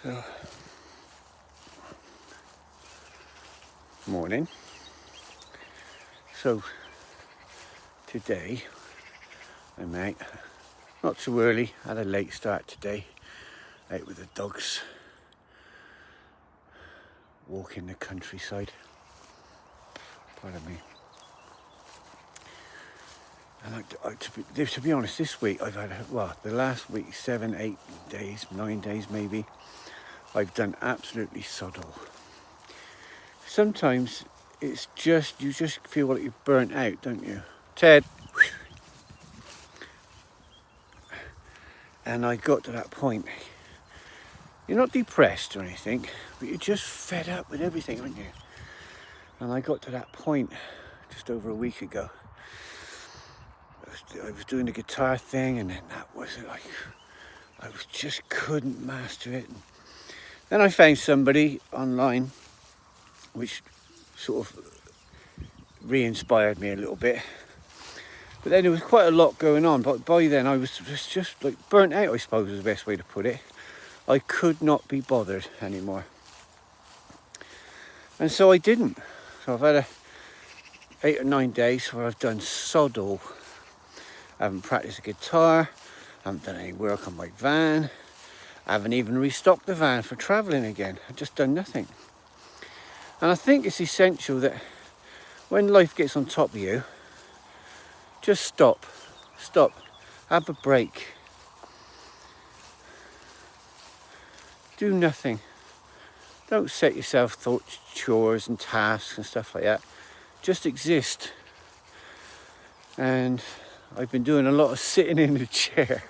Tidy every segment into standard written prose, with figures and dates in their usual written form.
So, morning. So today I'm out, not too early, had a late start today, out with the dogs, walking the countryside, pardon me. And to be honest, this week I've had, the last week, 7, 8 days, 9 days maybe, I've done absolutely sod all. Sometimes it's just, you just feel like you're burnt out, don't you? Ted. And I got to that point. You're not depressed or anything, but you're just fed up with everything, aren't you? And I got to that point just over a week ago. I was doing the guitar thing, and then that was like, just couldn't master it. And then I found somebody online, which sort of re-inspired me a little bit. But then there was quite a lot going on. But by then I was just like burnt out, I suppose is the best way to put it. I could not be bothered anymore. And so I didn't. So I've had 8 or 9 days where I've done sod all. I haven't practiced the guitar, I haven't done any work on my van, I haven't even restocked the van for travelling again. I've just done nothing. And I think it's essential that when life gets on top of you, just stop, have a break. Do nothing. Don't set yourself thoughts, chores and tasks and stuff like that. Just exist. And I've been doing a lot of sitting in the chair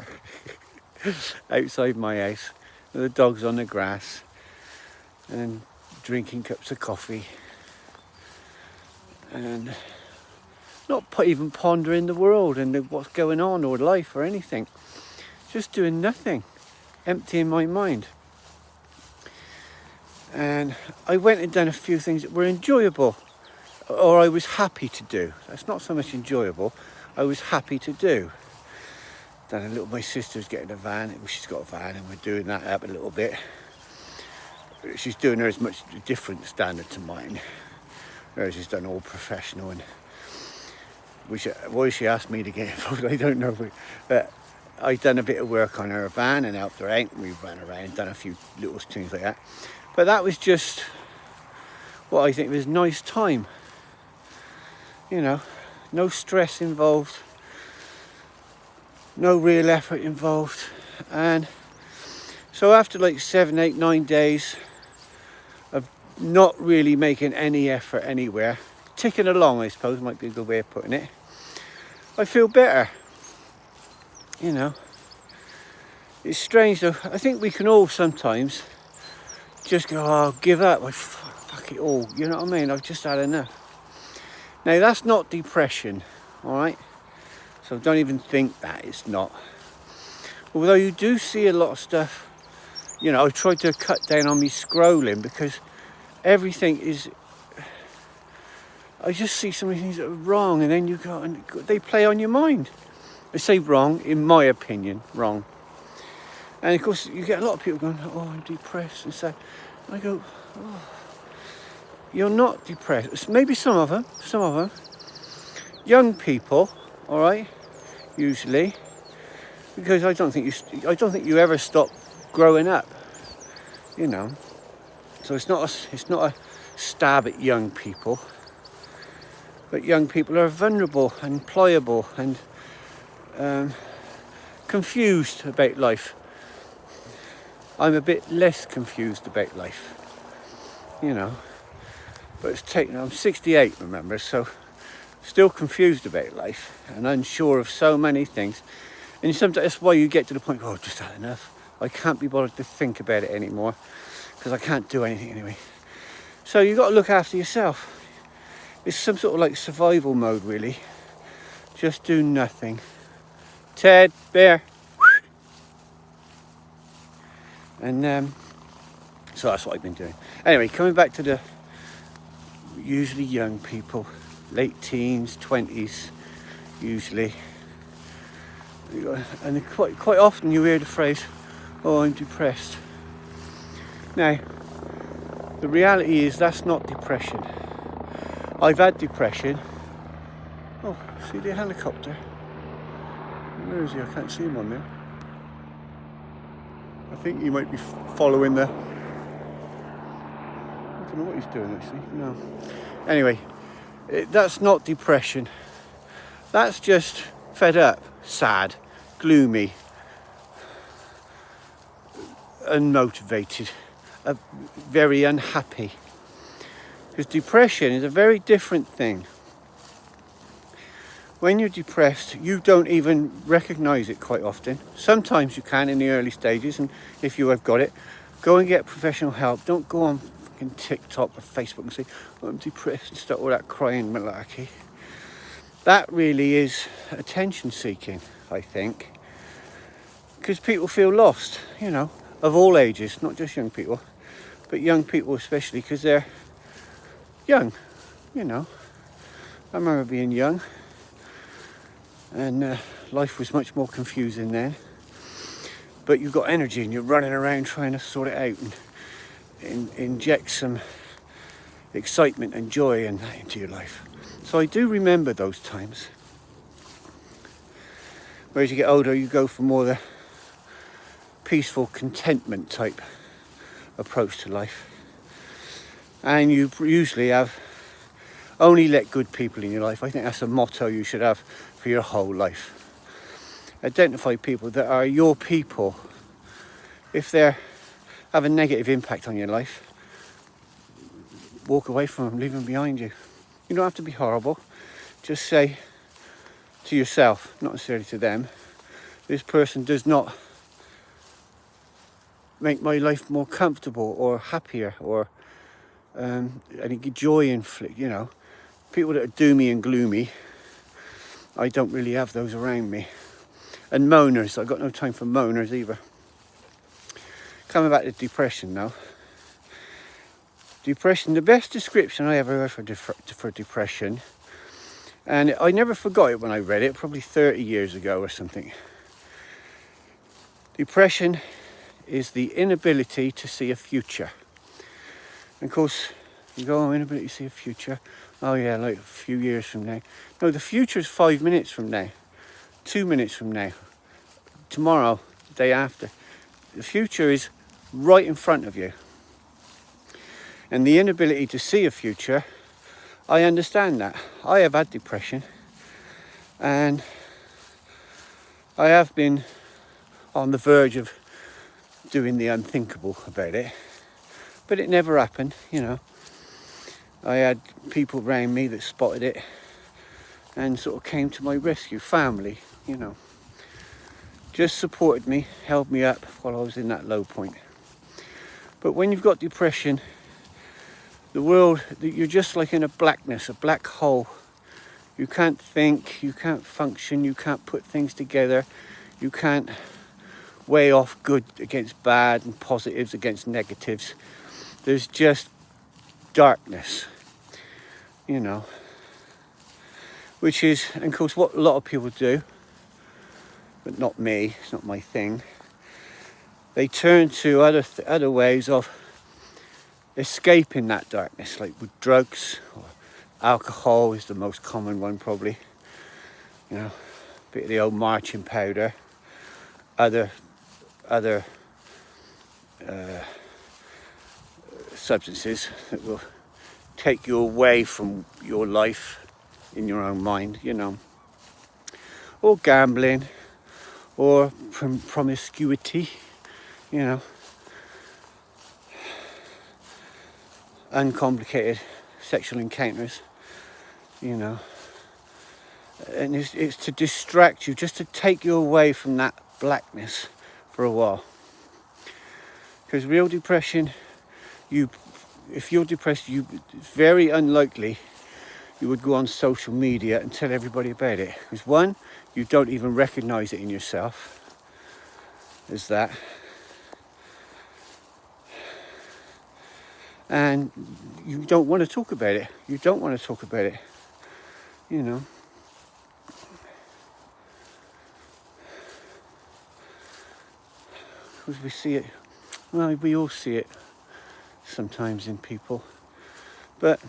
outside my house with the dogs on the grass and drinking cups of coffee and not even pondering the world and what's going on or life or anything. Just doing nothing, emptying my mind. And I went and done a few things that were enjoyable, or I was happy to do. That's not so much enjoyable, I was happy to do. My sister's getting a van, she's got a van and we're doing that up a little bit. She's doing hers much different standard to mine. Hers is done all professional, and why she asked me to get involved, I don't know. But I've done a bit of work on her van and helped her out. We ran around and done a few little things like that. But that was just what I think was nice time. You know, no stress involved, no real effort involved. And so after like 7, 8, 9 days of not really making any effort anywhere, ticking along, I suppose might be a good way of putting it, I feel better. You know, it's strange though. I think we can all sometimes just go, oh, give up, fuck it all, you know what I mean? I've just had enough. Now that's not depression, all right? So don't even think that, it's not. Although you do see a lot of stuff, you know, I tried to cut down on me scrolling because everything is, I just see so many things that are wrong, and then you go and they play on your mind. I say wrong, in my opinion, wrong. And of course you get a lot of people going, oh, I'm depressed and sad. And I go, oh, you're not depressed. Maybe some of them. Young people, all right, usually, because I don't think you ever stop growing up, you know. So it's not a stab at young people, but young people are vulnerable and pliable and confused about life. I'm a bit less confused about life, you know. But I'm 68, remember, so still confused about life and unsure of so many things. And sometimes that's why you get to the point, oh, I've just had enough. I can't be bothered to think about it anymore because I can't do anything anyway. So you've got to look after yourself. It's some sort of like survival mode, really. Just do nothing. Ted, bear. And so that's what I've been doing. Anyway, coming back to the usually young people, late teens, 20s, usually. And quite often you hear the phrase, oh, I'm depressed. Now, the reality is that's not depression. I've had depression. Oh, see the helicopter? Where is he? I can't see him on there. I think he might be following the... I don't know what he's doing actually. No. Anyway, that's not depression. That's just fed up, sad, gloomy, unmotivated, very unhappy. Because depression is a very different thing. When you're depressed, you don't even recognize it quite often. Sometimes you can in the early stages, and if you have got it, go and get professional help. Don't go on fucking TikTok or Facebook and say, oh, I'm depressed, and start all that crying malarkey. That really is attention seeking, I think. Because people feel lost, you know, of all ages, not just young people, but young people especially, because they're young, you know. I remember being young, and life was much more confusing then. But you've got energy and you're running around trying to sort it out and inject some excitement and joy and that into your life. So I do remember those times. Whereas you get older, you go for more the peaceful contentment type approach to life. And you usually have only let good people in your life. I think that's a motto you should have for your whole life. Identify people that are your people. If they have a negative impact on your life, walk away from them, leave them behind you. You don't have to be horrible. Just say to yourself, not necessarily to them, this person does not make my life more comfortable or happier or any joy inflict, you know. People that are doomy and gloomy, I don't really have those around me. And moaners, I've got no time for moaners either. Coming back to depression now. Depression, the best description I ever heard for depression, and I never forgot it when I read it, probably 30 years ago or something. Depression is the inability to see a future. And of course, you go, oh, inability to see a future. Oh yeah, like a few years from now. No, the future is 5 minutes from now, 2 minutes from now, tomorrow, the day after. The future is right in front of you. And the inability to see a future, I understand that. I have had depression, and I have been on the verge of doing the unthinkable about it, but it never happened, you know. I had people around me that spotted it and sort of came to my rescue, family, you know. Just supported me, held me up while I was in that low point. But when you've got depression, the world, you're just like in a blackness, a black hole. You can't think, you can't function, you can't put things together, you can't weigh off good against bad and positives against negatives. There's just darkness, you know, which is, and of course, what a lot of people do, but not me, it's not my thing. They turn to other ways of escaping that darkness, like with drugs, or alcohol is the most common one probably, you know, a bit of the old marching powder, other substances that will take you away from your life in your own mind, you know, or gambling, or promiscuity, you know, uncomplicated sexual encounters, you know, and it's to distract you, just to take you away from that blackness for a while. Because real depression, if you're depressed, it's very unlikely you would go on social media and tell everybody about it. Because one, you don't even recognize it in yourself as that. And you don't want to talk about it. You don't want to talk about it, you know. Because we see it, well, we all see it sometimes in people. But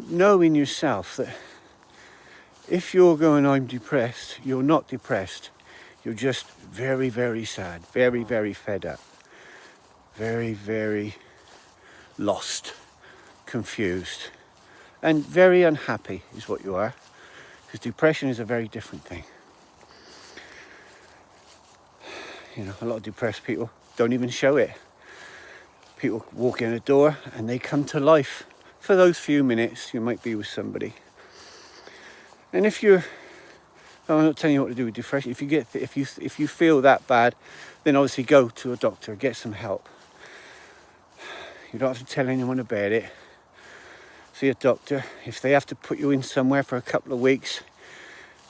know in yourself that if you're going, I'm depressed, you're not depressed. You're just very, very sad, very, very fed up, very, very lost, confused, and very unhappy is what you are, because depression is a very different thing. You know, a lot of depressed people don't even show it. People walk in a door and they come to life for those few minutes you might be with somebody. And if you're, I'm not telling you what to do with depression. If you feel that bad, then obviously go to a doctor, get some help. You don't have to tell anyone about it. See a doctor. If they have to put you in somewhere for a couple of weeks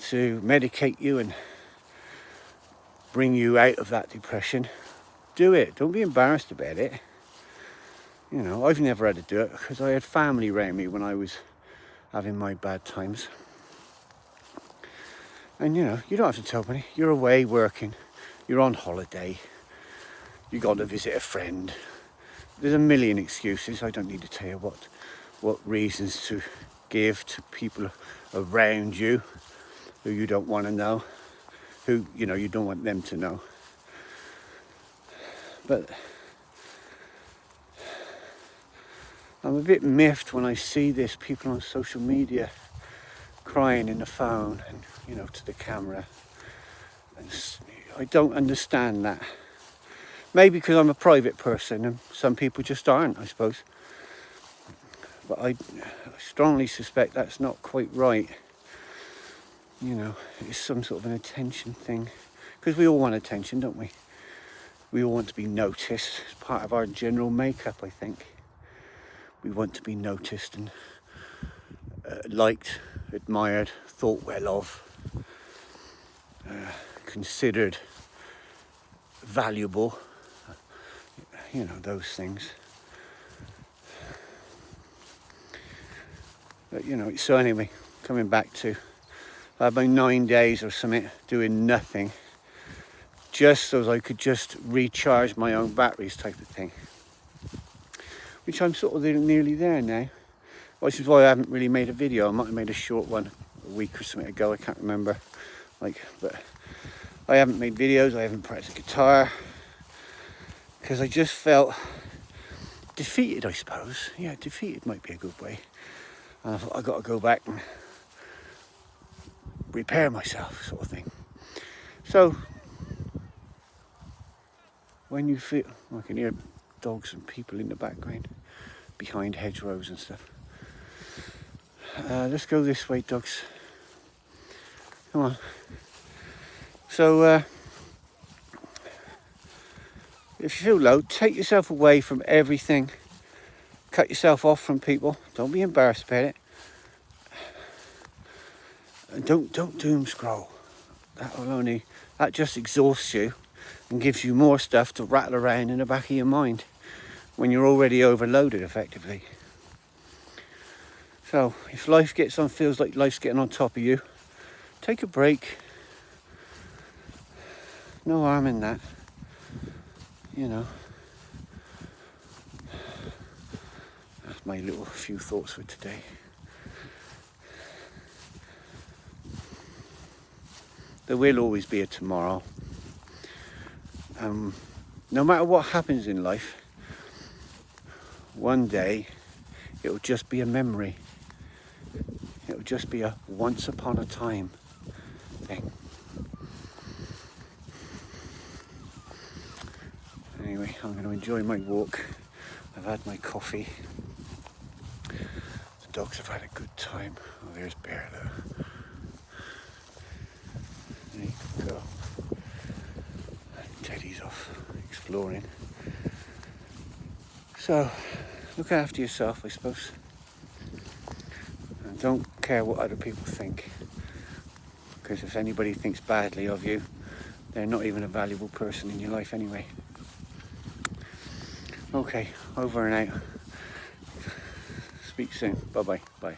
to medicate you and bring you out of that depression, do it. Don't be embarrassed about it. You know, I've never had to do it because I had family around me when I was having my bad times. And you know, you don't have to tell anybody. You're away working, you're on holiday, you're going to visit a friend. There's a million excuses. I don't need to tell you what reasons to give to people around you who you don't want to know, who, you know, you don't want them to know. But I'm a bit miffed when I see this, people on social media crying in the phone and, you know, to the camera. And I don't understand that. Maybe because I'm a private person and some people just aren't, I suppose. But I strongly suspect that's not quite right. You know, it's some sort of an attention thing. Because we all want attention, don't we? We all want to be noticed. It's part of our general makeup, I think. We want to be noticed and liked, admired, thought well of, considered valuable, you know, those things. But, you know, so anyway, coming back to about 9 days or something doing nothing, just so I could just recharge my own batteries type of thing, which I'm sort of nearly there now. Which is why I haven't really made a video. I might have made a short one a week or something ago, I can't remember. But I haven't made videos, I haven't practiced guitar, because I just felt defeated, I suppose. Yeah, defeated might be a good way. And I thought I've got to go back and repair myself, sort of thing. So, when you feel, I can hear dogs and people in the background, behind hedgerows and stuff. Let's go this way, dogs. Come on. So, if you feel low, take yourself away from everything. Cut yourself off from people. Don't be embarrassed about it. And don't doom scroll. That just exhausts you and gives you more stuff to rattle around in the back of your mind when you're already overloaded, effectively. So, if life feels like life's getting on top of you, take a break. No harm in that, you know. That's my little few thoughts for today. There will always be a tomorrow. No matter what happens in life, one day it'll just be a memory. It'll just be a once upon a time thing. Anyway, I'm going to enjoy my walk. I've had my coffee. The dogs have had a good time. Oh, there's Bear though. There you go. And Teddy's off exploring. So, look after yourself, I suppose. And don't care what other people think. Because if anybody thinks badly of you, they're not even a valuable person in your life anyway. Okay, over and out. Speak soon. Bye-bye. Bye.